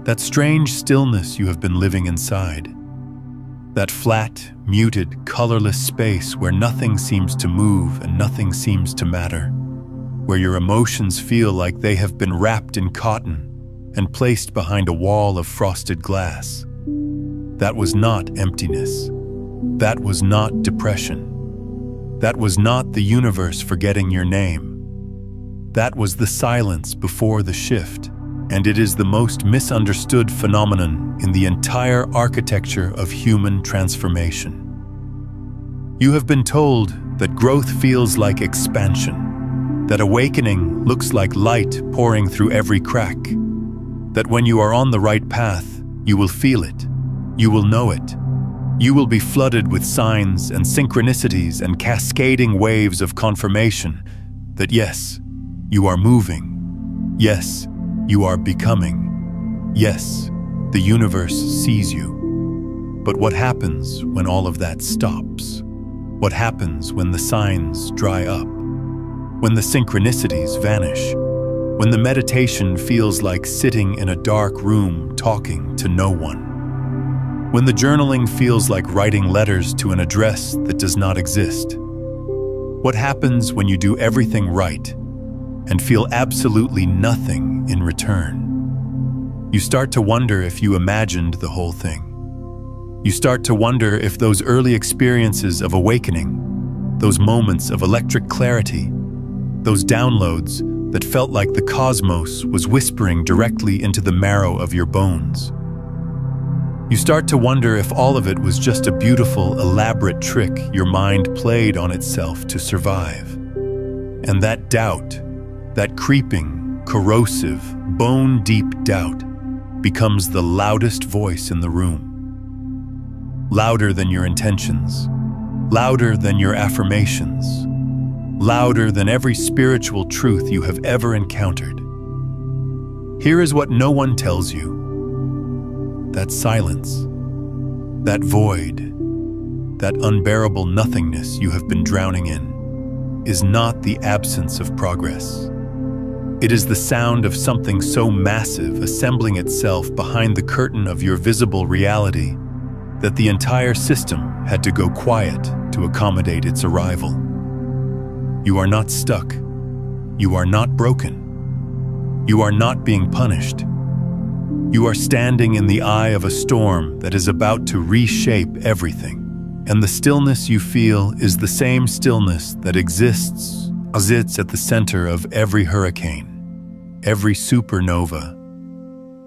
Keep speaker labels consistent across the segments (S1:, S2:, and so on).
S1: That strange stillness you have been living inside. That flat, muted, colorless space where nothing seems to move and nothing seems to matter. Where your emotions feel like they have been wrapped in cotton and placed behind a wall of frosted glass. That was not emptiness. That was not depression. That was not the universe forgetting your name. That was the silence before the shift, and it is the most misunderstood phenomenon in the entire architecture of human transformation. You have been told that growth feels like expansion, that awakening looks like light pouring through every crack, that when you are on the right path, you will feel it, you will know it. You will be flooded with signs and synchronicities and cascading waves of confirmation that yes, you are moving. Yes, you are becoming. Yes, the universe sees you. But what happens when all of that stops? What happens when the signs dry up? When the synchronicities vanish? When the meditation feels like sitting in a dark room talking to no one? When the journaling feels like writing letters to an address that does not exist? What happens when you do everything right and feel absolutely nothing in return? You start to wonder if you imagined the whole thing. You start to wonder if those early experiences of awakening, those moments of electric clarity, those downloads that felt like the cosmos was whispering directly into the marrow of your bones. You start to wonder if all of it was just a beautiful, elaborate trick your mind played on itself to survive. And that doubt, that creeping, corrosive, bone-deep doubt, becomes the loudest voice in the room. Louder than your intentions, louder than your affirmations, louder than every spiritual truth you have ever encountered. Here is what no one tells you. That silence, that void, that unbearable nothingness you have been drowning in, is not the absence of progress. It is the sound of something so massive assembling itself behind the curtain of your visible reality that the entire system had to go quiet to accommodate its arrival. You are not stuck. You are not broken. You are not being punished. You are standing in the eye of a storm that is about to reshape everything. And the stillness you feel is the same stillness that exists as it's at the center of every hurricane, every supernova,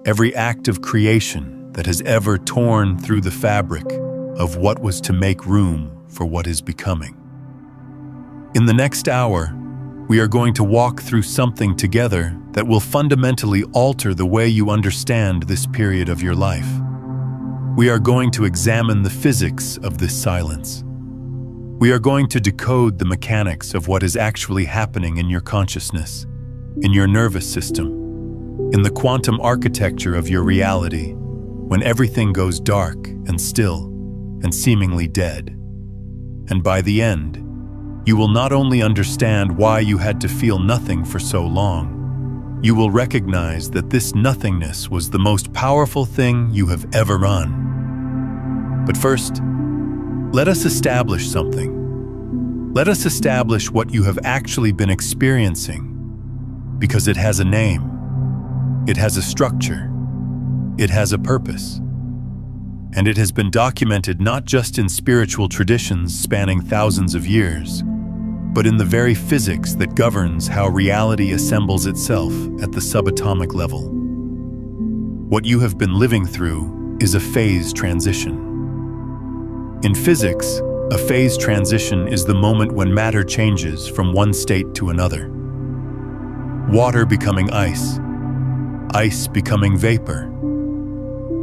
S1: every act of creation that has ever torn through the fabric of what was to make room for what is becoming. In the next hour, we are going to walk through something together that will fundamentally alter the way you understand this period of your life. We are going to examine the physics of this silence. We are going to decode the mechanics of what is actually happening in your consciousness, in your nervous system, in the quantum architecture of your reality, when everything goes dark and still and seemingly dead. And by the end, you will not only understand why you had to feel nothing for so long, you will recognize that this nothingness was the most powerful thing you have ever run. But first, let us establish something. Let us establish what you have actually been experiencing, because it has a name, it has a structure, it has a purpose. And it has been documented not just in spiritual traditions spanning thousands of years, but in the very physics that governs how reality assembles itself at the subatomic level. What you have been living through is a phase transition. In physics, a phase transition is the moment when matter changes from one state to another. Water becoming ice, ice becoming vapor.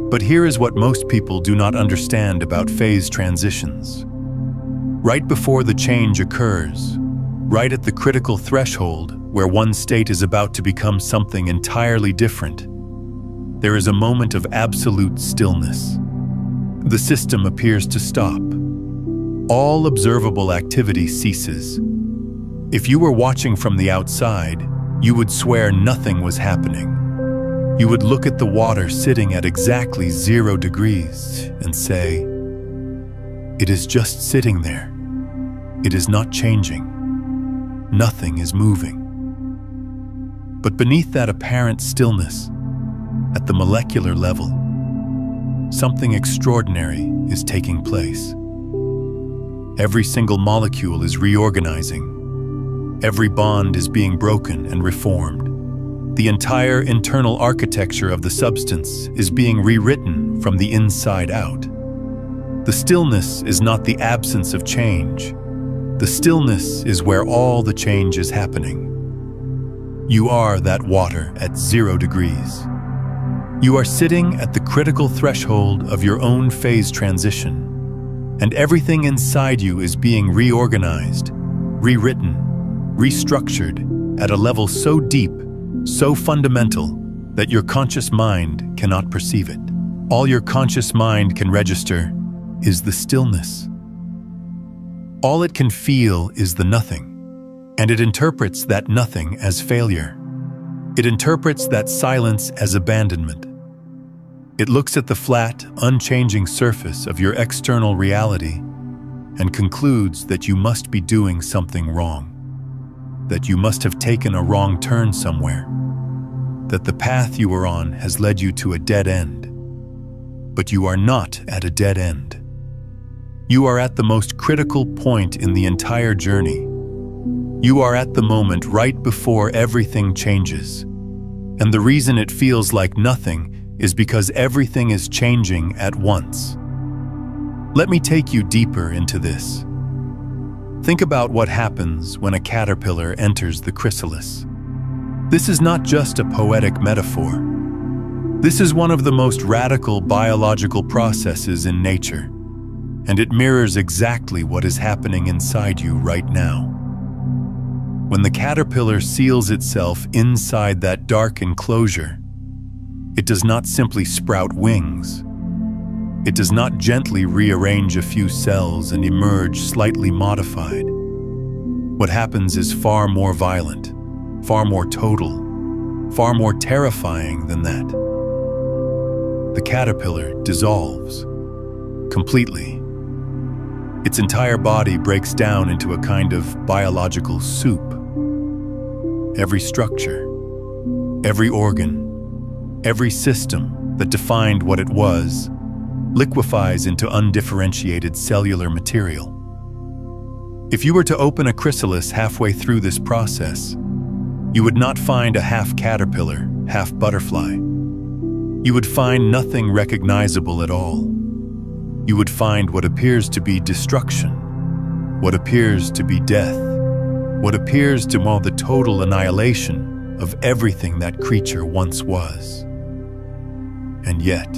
S1: But here is what most people do not understand about phase transitions. Right before the change occurs, right at the critical threshold where one state is about to become something entirely different, there is a moment of absolute stillness. The system appears to stop. All observable activity ceases. If you were watching from the outside, you would swear nothing was happening. You would look at the water sitting at exactly 0 degrees and say, "It is just sitting there. It is not changing. Nothing is moving." But beneath that apparent stillness, at the molecular level, something extraordinary is taking place. Every single molecule is reorganizing. Every bond is being broken and reformed. The entire internal architecture of the substance is being rewritten from the inside out. The stillness is not the absence of change. The stillness is where all the change is happening. You are that water at 0 degrees. You are sitting at the critical threshold of your own phase transition, and everything inside you is being reorganized, rewritten, restructured at a level so deep, so fundamental, that your conscious mind cannot perceive it. All your conscious mind can register is the stillness. All it can feel is the nothing, and it interprets that nothing as failure. It interprets that silence as abandonment. It looks at the flat, unchanging surface of your external reality and concludes that you must be doing something wrong, that you must have taken a wrong turn somewhere, that the path you were on has led you to a dead end. But you are not at a dead end. You are at the most critical point in the entire journey. You are at the moment right before everything changes. And the reason it feels like nothing is because everything is changing at once. Let me take you deeper into this. Think about what happens when a caterpillar enters the chrysalis. This is not just a poetic metaphor. This is one of the most radical biological processes in nature, and it mirrors exactly what is happening inside you right now. When the caterpillar seals itself inside that dark enclosure, it does not simply sprout wings. It does not gently rearrange a few cells and emerge slightly modified. What happens is far more violent, far more total, far more terrifying than that. The caterpillar dissolves completely. Its entire body breaks down into a kind of biological soup. Every structure, every organ, every system that defined what it was liquefies into undifferentiated cellular material. If you were to open a chrysalis halfway through this process, you would not find a half caterpillar, half butterfly. You would find nothing recognizable at all. You would find what appears to be destruction, what appears to be death, what appears to be the total annihilation of everything that creature once was. And yet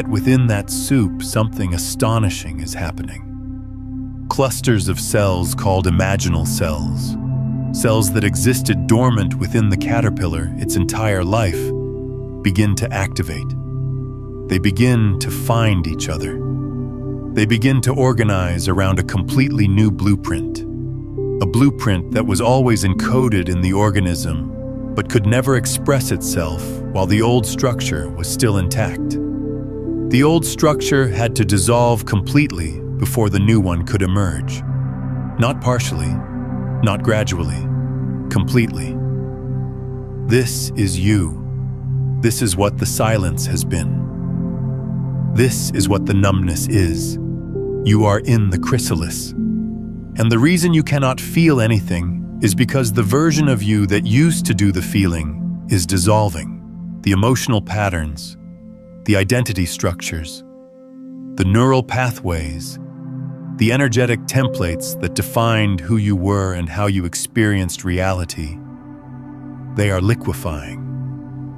S1: within that soup, something astonishing is happening. Clusters of cells called imaginal cells, cells that existed dormant within the caterpillar its entire life, begin to activate. They begin to find each other. They begin to organize around a completely new blueprint, a blueprint that was always encoded in the organism but could never express itself while the old structure was still intact. The old structure had to dissolve completely before the new one could emerge. Not partially, not gradually, completely. This is you. This is what the silence has been. This is what the numbness is. You are in the chrysalis. And the reason you cannot feel anything is because the version of you that used to do the feeling is dissolving. The emotional patterns, the identity structures, the neural pathways, the energetic templates that defined who you were and how you experienced reality, they are liquefying.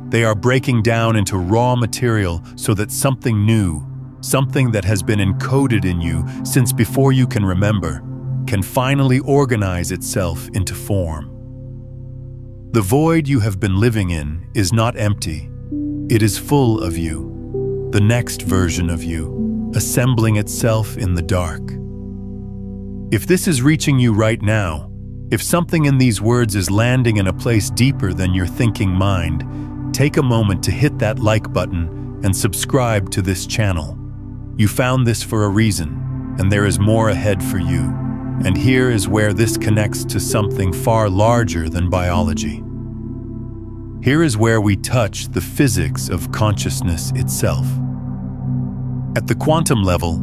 S1: They are breaking down into raw material so that something new, something that has been encoded in you since before you can remember, can finally organize itself into form. The void you have been living in is not empty. It is full of you, the next version of you, assembling itself in the dark. If this is reaching you right now, if something in these words is landing in a place deeper than your thinking mind, take a moment to hit that like button and subscribe to this channel. You found this for a reason, and there is more ahead for you. And here is where this connects to something far larger than biology. Here is where we touch the physics of consciousness itself. At the quantum level,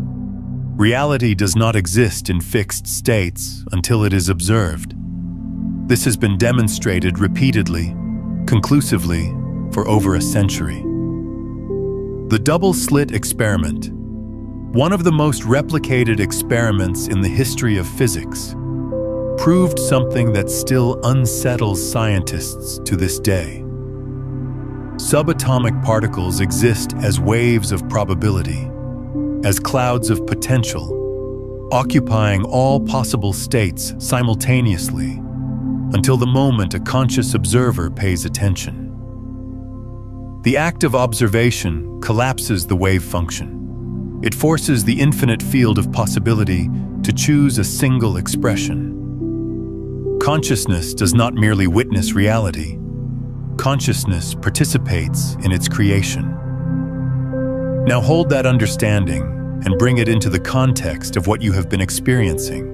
S1: reality does not exist in fixed states until it is observed. This has been demonstrated repeatedly, conclusively, for over a century. The double-slit experiment, one of the most replicated experiments in the history of physics, proved something that still unsettles scientists to this day. Subatomic particles exist as waves of probability, as clouds of potential, occupying all possible states simultaneously until the moment a conscious observer pays attention. The act of observation collapses the wave function. It forces the infinite field of possibility to choose a single expression. Consciousness does not merely witness reality. Consciousness participates in its creation. Now hold that understanding and bring it into the context of what you have been experiencing.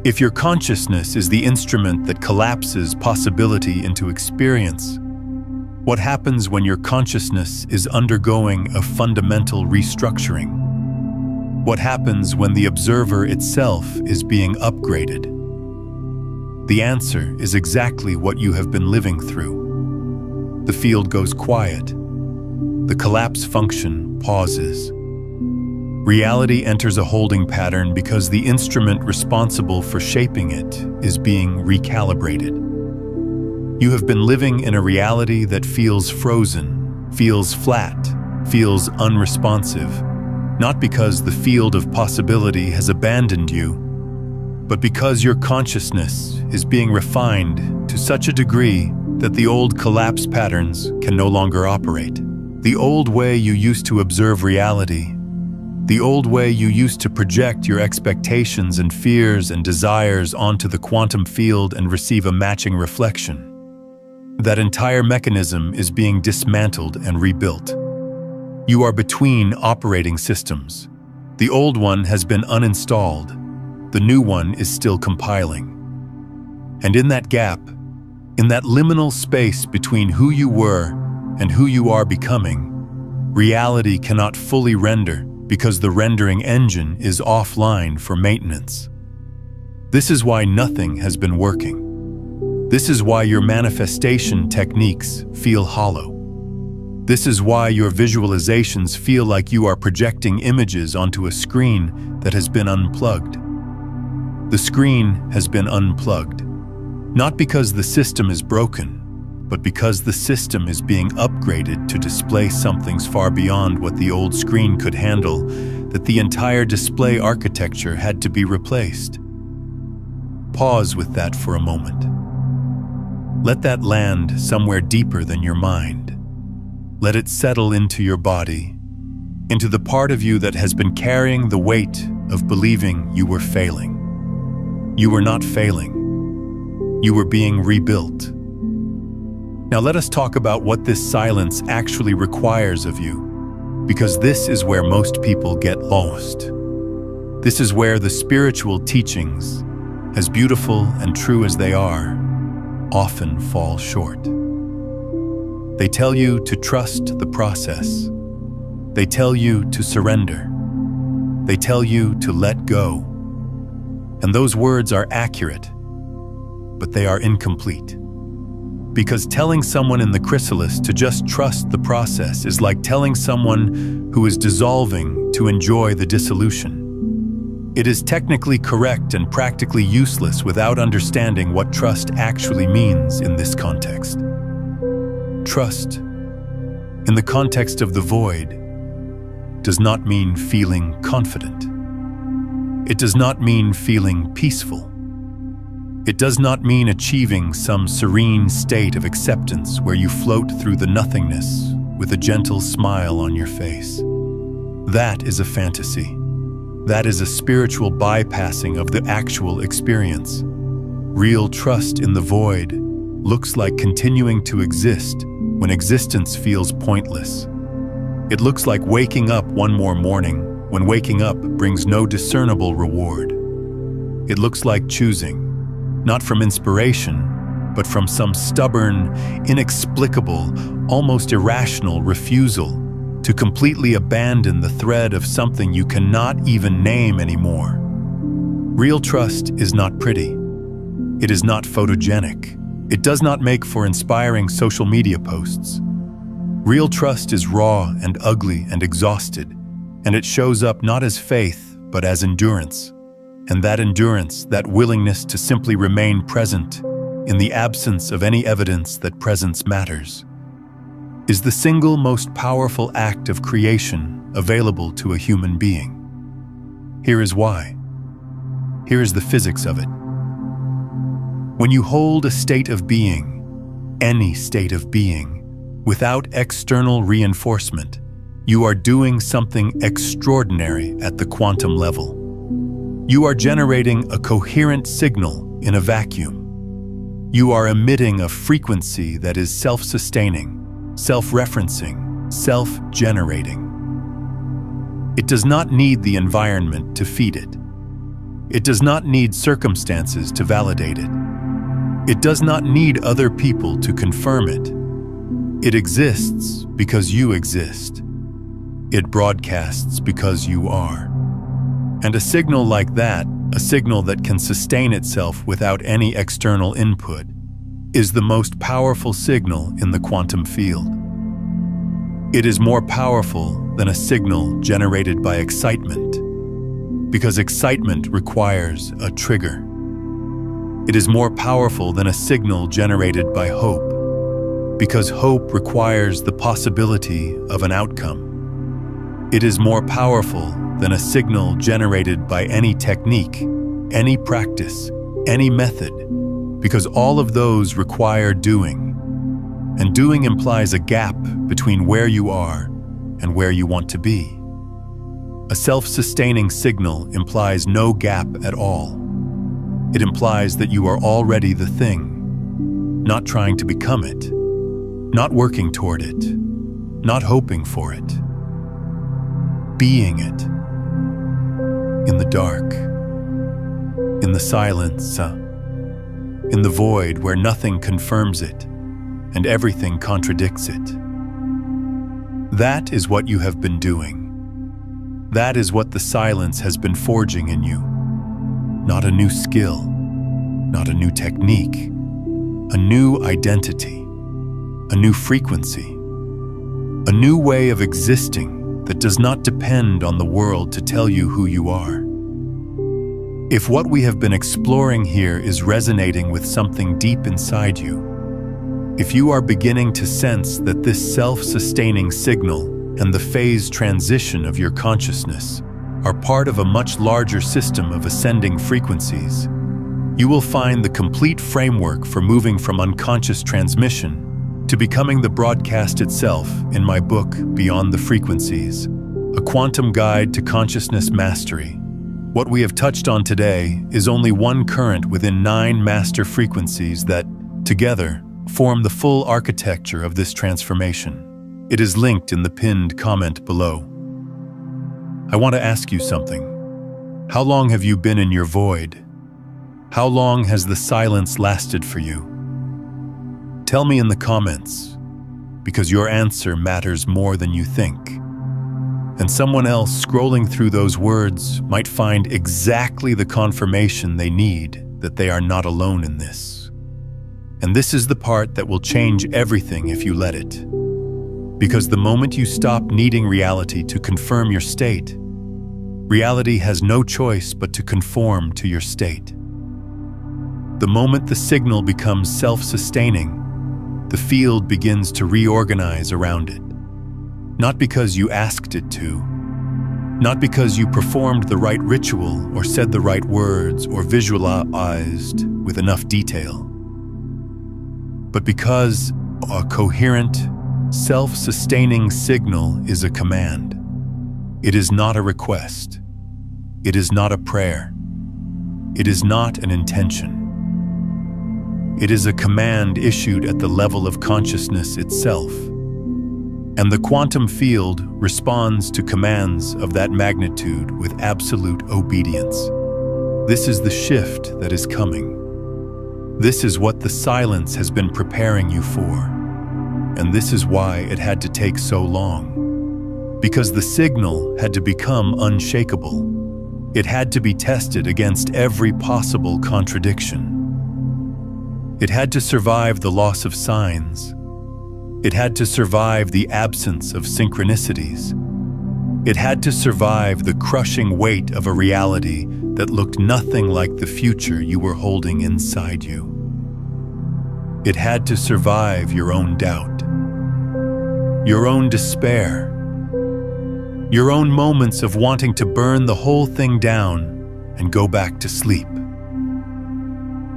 S1: If your consciousness is the instrument that collapses possibility into experience, what happens when your consciousness is undergoing a fundamental restructuring? What happens when the observer itself is being upgraded? The answer is exactly what you have been living through. The field goes quiet. The collapse function pauses. Reality enters a holding pattern because the instrument responsible for shaping it is being recalibrated. You have been living in a reality that feels frozen, feels flat, feels unresponsive, not because the field of possibility has abandoned you, but because your consciousness is being refined to such a degree that the old collapse patterns can no longer operate. The old way you used to observe reality, the old way you used to project your expectations and fears and desires onto the quantum field and receive a matching reflection. That entire mechanism is being dismantled and rebuilt. You are between operating systems. The old one has been uninstalled. The new one is still compiling. And in that gap, in that liminal space between who you were and who you are becoming, reality cannot fully render because the rendering engine is offline for maintenance. This is why nothing has been working. This is why your manifestation techniques feel hollow. This is why your visualizations feel like you are projecting images onto a screen that has been unplugged. The screen has been unplugged, not because the system is broken, but because the system is being upgraded to display something far beyond what the old screen could handle, that the entire display architecture had to be replaced. Pause with that for a moment. Let that land somewhere deeper than your mind. Let it settle into your body, into the part of you that has been carrying the weight of believing you were failing. You were not failing. You were being rebuilt. Now let us talk about what this silence actually requires of you, because this is where most people get lost. This is where the spiritual teachings, as beautiful and true as they are, often fall short. They tell you to trust the process. They tell you to surrender. They tell you to let go. And those words are accurate, but they are incomplete. Because telling someone in the chrysalis to just trust the process is like telling someone who is dissolving to enjoy the dissolution. It is technically correct and practically useless without understanding what trust actually means in this context. Trust, in the context of the void, does not mean feeling confident. It does not mean feeling peaceful. It does not mean achieving some serene state of acceptance where you float through the nothingness with a gentle smile on your face. That is a fantasy. That is a spiritual bypassing of the actual experience. Real trust in the void looks like continuing to exist when existence feels pointless. It looks like waking up one more morning when waking up brings no discernible reward. It looks like choosing, not from inspiration, but from some stubborn, inexplicable, almost irrational refusal to completely abandon the thread of something you cannot even name anymore. Real trust is not pretty. It is not photogenic. It does not make for inspiring social media posts. Real trust is raw and ugly and exhausted, and it shows up not as faith, but as endurance. And that endurance, that willingness to simply remain present in the absence of any evidence that presence matters, is the single most powerful act of creation available to a human being. Here is why. Here is the physics of it. When you hold a state of being, any state of being, without external reinforcement, you are doing something extraordinary at the quantum level. You are generating a coherent signal in a vacuum. You are emitting a frequency that is self-sustaining, self-referencing, self-generating. It does not need the environment to feed it. It does not need circumstances to validate it. It does not need other people to confirm it. It exists because you exist. It broadcasts because you are. And a signal like that, a signal that can sustain itself without any external input, is the most powerful signal in the quantum field. It is more powerful than a signal generated by excitement, because excitement requires a trigger. It is more powerful than a signal generated by hope, because hope requires the possibility of an outcome. It is more powerful than a signal generated by any technique, any practice, any method, because all of those require doing. And doing implies a gap between where you are and where you want to be. A self-sustaining signal implies no gap at all. It implies that you are already the thing, not trying to become it, not working toward it, not hoping for it, being it. In the dark, in the silence, in the void where nothing confirms it and everything contradicts it. That is what you have been doing. That is what the silence has been forging in you. Not a new skill, not a new technique, a new identity, a new frequency, a new way of existing that does not depend on the world to tell you who you are. If what we have been exploring here is resonating with something deep inside you, if you are beginning to sense that this self-sustaining signal and the phase transition of your consciousness are part of a much larger system of ascending frequencies, you will find the complete framework for moving from unconscious transmission to becoming the broadcast itself in my book, Beyond the Frequencies, a quantum guide to consciousness mastery. What we have touched on today is only one current within 9 master frequencies that, together, form the full architecture of this transformation. It is linked in the pinned comment below. I want to ask you something. How long have you been in your void? How long has the silence lasted for you? Tell me in the comments, because your answer matters more than you think. And someone else scrolling through those words might find exactly the confirmation they need that they are not alone in this. And this is the part that will change everything if you let it. Because the moment you stop needing reality to confirm your state, reality has no choice but to conform to your state. The moment the signal becomes self-sustaining, the field begins to reorganize around it. Not because you asked it to, not because you performed the right ritual or said the right words or visualized with enough detail, but because a coherent, self-sustaining signal is a command. It is not a request. It is not a prayer. It is not an intention. It is a command issued at the level of consciousness itself. And the quantum field responds to commands of that magnitude with absolute obedience. This is the shift that is coming. This is what the silence has been preparing you for. And this is why it had to take so long. Because the signal had to become unshakable. It had to be tested against every possible contradiction. It had to survive the loss of signs. It had to survive the absence of synchronicities. It had to survive the crushing weight of a reality that looked nothing like the future you were holding inside you. It had to survive your own doubt, your own despair, your own moments of wanting to burn the whole thing down and go back to sleep.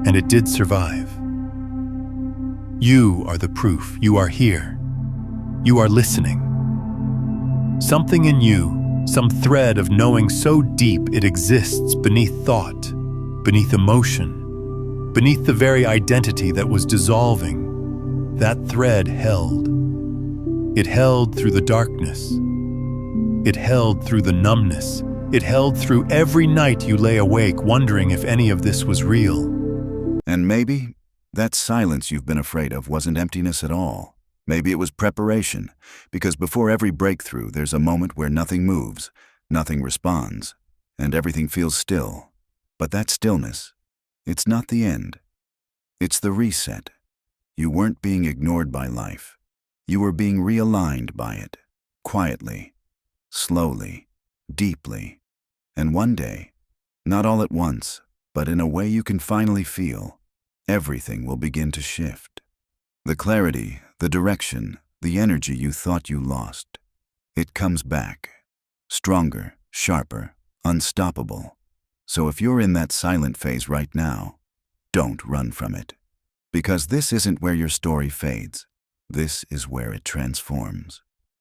S1: And it did survive. You are the proof. You are here. You are listening. Something in you, some thread of knowing so deep it exists beneath thought, beneath emotion, beneath the very identity that was dissolving, that thread held. It held through the darkness. It held through the numbness. It held through every night you lay awake wondering if any of this was real.
S2: And maybe that silence you've been afraid of wasn't emptiness at all. Maybe it was preparation, because before every breakthrough there's a moment where nothing moves, nothing responds, and everything feels still. But that stillness, it's not the end. It's the reset. You weren't being ignored by life. You were being realigned by it, quietly, slowly, deeply. And one day, not all at once, but in a way you can finally feel, everything will begin to shift. The clarity, the direction, the energy you thought you lost, it comes back, stronger, sharper, unstoppable. So if you're in that silent phase right now, don't run from it. Because this isn't where your story fades. This is where it transforms.